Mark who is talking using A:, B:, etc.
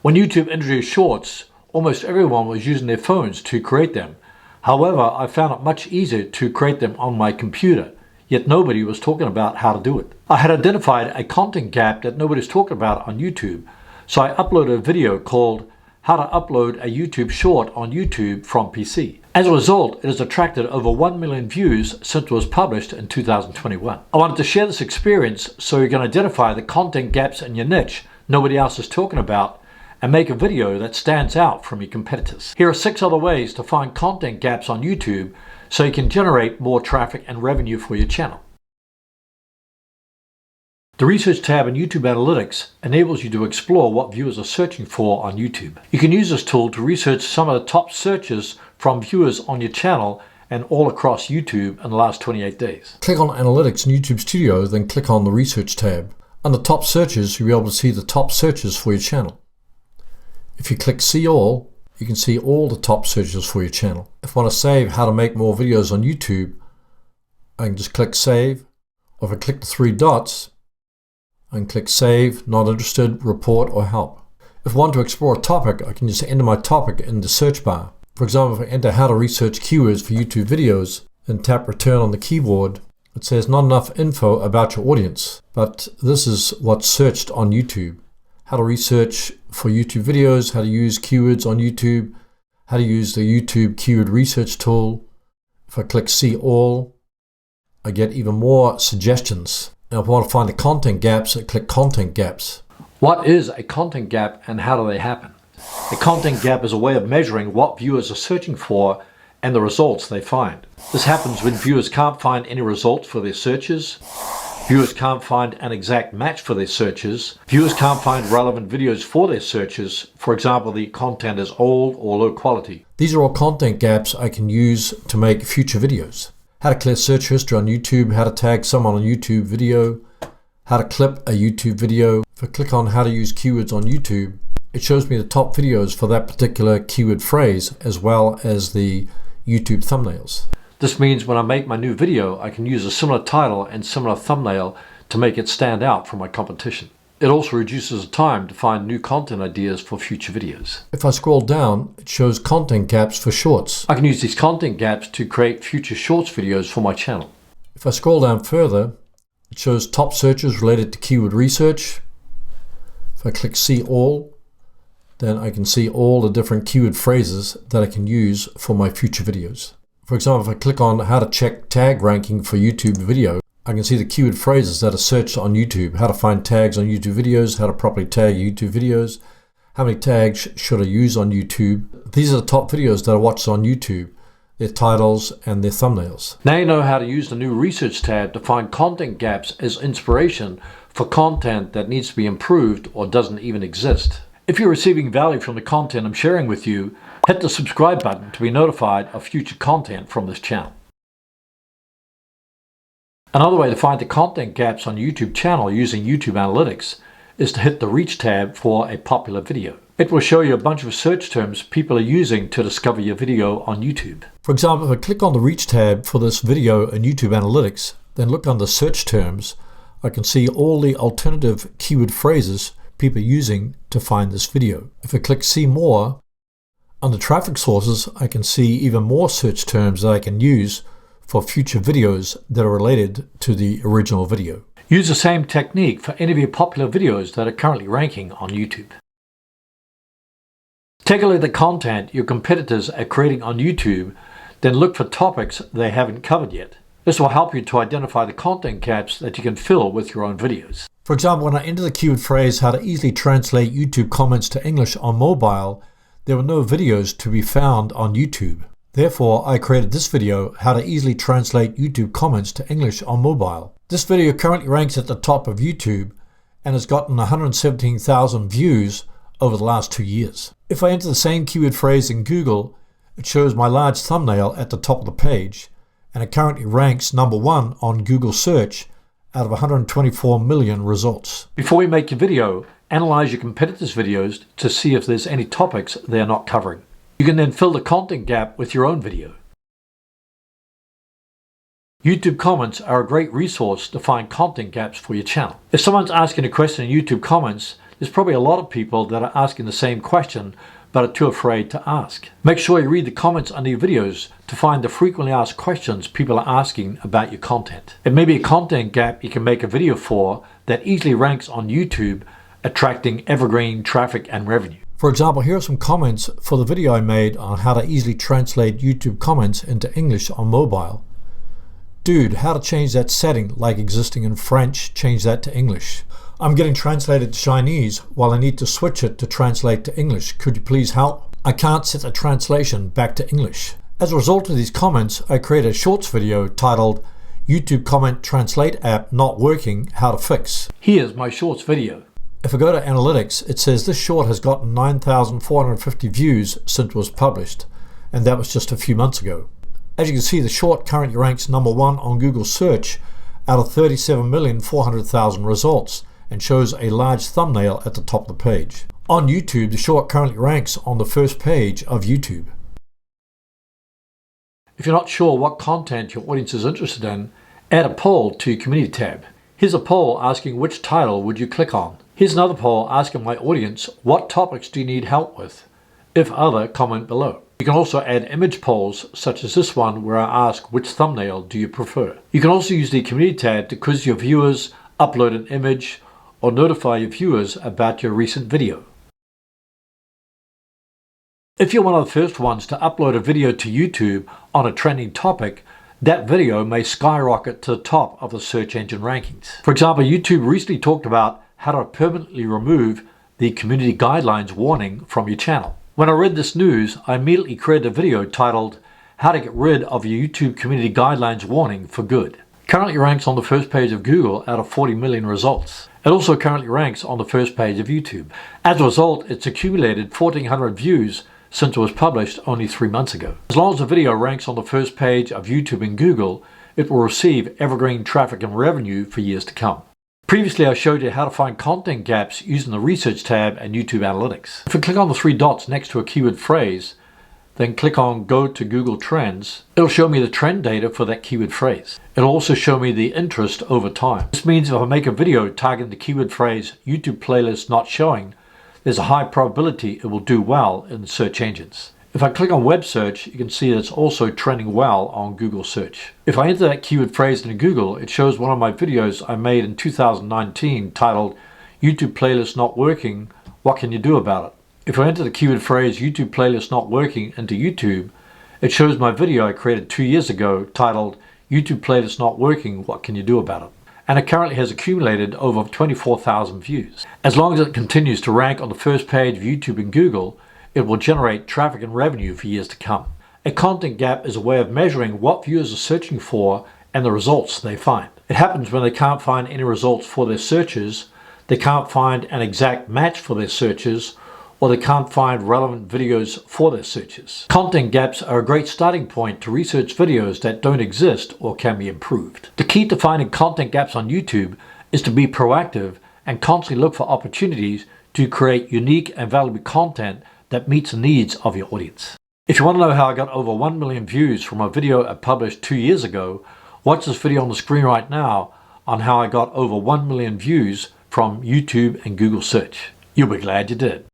A: When YouTube introduced Shorts, almost everyone was using their phones to create them. However, I found it much easier to create them on my computer, yet nobody was talking about how to do it. I had identified a content gap that nobody's talking about on YouTube, so I uploaded a video called How to Upload a YouTube Short on YouTube from PC. As a result, it has attracted over 1 million views since it was published in 2021. I wanted to share this experience so you can identify the content gaps in your niche nobody else is talking about and make a video that stands out from your competitors. Here are 6 other ways to find content gaps on YouTube so you can generate more traffic and revenue for your channel. The Research tab in YouTube Analytics enables you to explore what viewers are searching for on YouTube. You can use this tool to research some of the top searches from viewers on your channel and all across YouTube in the last 28 days.
B: Click on Analytics in YouTube Studio, then click on the Research tab. Under Top Searches, you'll be able to see the top searches for your channel. If you click See All, you can see all the top searches for your channel. If I want to save how to make more videos on YouTube, I can just click Save, or if I click the 3 dots, I can click Save, Not Interested, Report, or Help. If I want to explore a topic, I can just enter my topic in the search bar. For example, if I enter how to research keywords for YouTube videos and tap Return on the keyboard, it says not enough info about your audience, but this is what's searched on YouTube. How to research for YouTube videos, how to use keywords on YouTube, how to use the YouTube keyword research tool. If I click See All, I get even more suggestions. Now if I want to find the content gaps, I click Content Gaps.
A: What is a content gap and how do they happen? A content gap is a way of measuring what viewers are searching for and the results they find. This happens when viewers can't find any results for their searches, viewers can't find an exact match for their searches, viewers can't find relevant videos for their searches. For example, the content is old or low quality.
B: These are all content gaps I can use to make future videos. How to clear search history on YouTube, how to tag someone on a YouTube video, how to clip a YouTube video. If I click on how to use keywords on YouTube, it shows me the top videos for that particular keyword phrase as well as the YouTube thumbnails.
A: This means when I make my new video, I can use a similar title and similar thumbnail to make it stand out from my competition. It also reduces the time to find new content ideas for future videos.
B: If I scroll down, it shows content gaps for shorts.
A: I can use these content gaps to create future shorts videos for my channel.
B: If I scroll down further, it shows top searches related to keyword research. If I click See All, then I can see all the different keyword phrases that I can use for my future videos. For example, if I click on how to check tag ranking for YouTube video, I can see the keyword phrases that are searched on YouTube, how to find tags on YouTube videos, how to properly tag YouTube videos, how many tags should I use on YouTube. These are the top videos that are watched on YouTube, their titles and their thumbnails.
A: Now you know how to use the new Research tab to find content gaps as inspiration for content that needs to be improved or doesn't even exist. If you're receiving value from the content I'm sharing with you, hit the subscribe button to be notified of future content from this channel. Another way to find the content gaps on YouTube channel using YouTube Analytics is to hit the Reach tab for a popular video. It will show you a bunch of search terms people are using to discover your video on YouTube.
B: For example, if I click on the Reach tab for this video in YouTube Analytics, then look under Search Terms, I can see all the alternative keyword phrases people are using to find this video. If I click See More, under Traffic Sources, I can see even more search terms that I can use for future videos that are related to the original video.
A: Use the same technique for any of your popular videos that are currently ranking on YouTube. Take a look at the content your competitors are creating on YouTube, then look for topics they haven't covered yet. This will help you to identify the content gaps that you can fill with your own videos.
B: For example, when I enter the keyword phrase how to easily translate YouTube comments to English on mobile, there were no videos to be found on YouTube. Therefore, I created this video, how to easily translate YouTube comments to English on mobile. This video currently ranks at the top of YouTube and has gotten 117,000 views over the last 2 years. If I enter the same keyword phrase in Google, it shows my large thumbnail at the top of the page, and it currently ranks #1 on Google search out of 124 million results.
A: Before you make your video, analyze your competitors' videos to see if there's any topics they are not covering. You can then fill the content gap with your own video. YouTube comments are a great resource to find content gaps for your channel. If someone's asking a question in YouTube comments, There's probably a lot of people that are asking the same question but are too afraid to ask. Make sure you read the comments under your videos to find the frequently asked questions people are asking about your content. It may be a content gap you can make a video for that easily ranks on YouTube, attracting evergreen traffic and revenue.
B: For example, here are some comments for the video I made on how to easily translate YouTube comments into English on mobile. Dude, how to change that setting like existing in French, change that to English. I'm getting translated to Chinese while I need to switch it to translate to English. Could you please help? I can't set the translation back to English. As a result of these comments, I created a shorts video titled YouTube Comment Translate App Not Working, How to Fix.
A: Here's my shorts video.
B: If I go to analytics, it says this short has gotten 9,450 views since it was published, and that was just a few months ago. As you can see, the short currently ranks number 1 on Google search out of 37,400,000 results and shows a large thumbnail at the top of the page. On YouTube, the short currently ranks on the first page of YouTube.
A: If you're not sure what content your audience is interested in, add a poll to your community tab. Here's a poll asking which title would you click on. Here's another poll asking my audience what topics do you need help with. If other, comment below. You can also add image polls such as this one where I ask which thumbnail do you prefer. You can also use the community tab to quiz your viewers, upload an image, or notify your viewers about your recent video. If you're one of the first ones to upload a video to YouTube on a trending topic, that video may skyrocket to the top of the search engine rankings. For example, YouTube recently talked about how to permanently remove the community guidelines warning from your channel. When I read this news, I immediately created a video titled How to Get Rid of Your YouTube Community Guidelines Warning for Good. Currently ranks on the first page of Google out of 40 million results. It also currently ranks on the first page of YouTube. As a result, it's accumulated 1,400 views since it was published only 3 months ago. As long as the video ranks on the first page of YouTube and Google, it will receive evergreen traffic and revenue for years to come. Previously, I showed you how to find content gaps using the Research tab and YouTube Analytics. If you click on the 3 dots next to a keyword phrase, then click on Go to Google Trends, it'll show me the trend data for that keyword phrase. It'll also show me the interest over time. This means if I make a video targeting the keyword phrase YouTube playlist not showing, there's a high probability it will do well in search engines. If I click on web search, you can see that it's also trending well on Google search. If I enter that keyword phrase into Google, it shows one of my videos I made in 2019 titled YouTube playlist not working, what can you do about it? If I enter the keyword phrase YouTube playlist not working into YouTube, it shows my video I created 2 years ago titled YouTube playlist not working, what can you do about it? And it currently has accumulated over 24,000 views. As long as it continues to rank on the first page of YouTube and Google, it will generate traffic and revenue for years to come. A content gap is a way of measuring what viewers are searching for and the results they find. It happens when they can't find any results for their searches, they can't find an exact match for their searches, or they can't find relevant videos for their searches. Content gaps are a great starting point to research videos that don't exist or can be improved. The key to finding content gaps on YouTube is to be proactive and constantly look for opportunities to create unique and valuable content that meets the needs of your audience. If you want to know how I got over 1 million views from a video I published 2 years ago, watch this video on the screen right now on how I got over 1 million views from YouTube and Google search. You'll be glad you did.